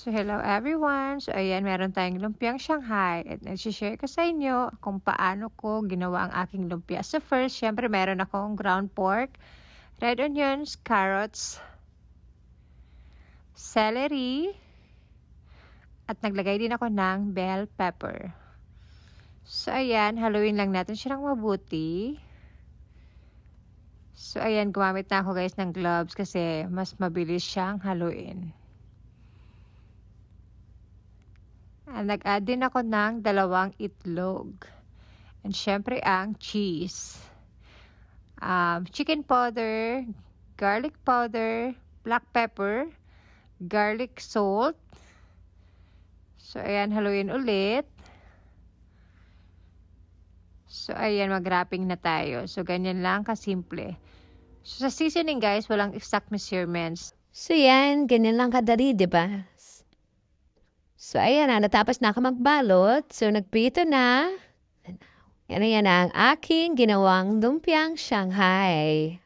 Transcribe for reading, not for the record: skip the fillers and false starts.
So, hello everyone. So, ayan, meron tayong lumpiang Shanghai at nag-share ko sa inyo kung paano ko ginawa ang aking lumpia. So, first, syempre, meron akong ground pork, red onions, carrots, celery, at naglagay din ako ng bell pepper. So, ayan, haluin lang natin siya ng mabuti. So, ayan, gumamit na ako guys ng gloves kasi mas mabilis siyang haluin. Nag-add din ako ng 2 itlog. And syempre ang cheese. Chicken powder, garlic powder, black pepper, garlic salt. So, ayan, haluin ulit. So, ayan, mag-wrapping na tayo. So, ganyan lang kasimple. So, sa seasoning guys, walang exact measurements. So yan, ganyan lang kadali, di ba? So ayan na, natapos na ako magbalot. So nagprito na. Yan ang aking ginawang lumpiang Shanghai.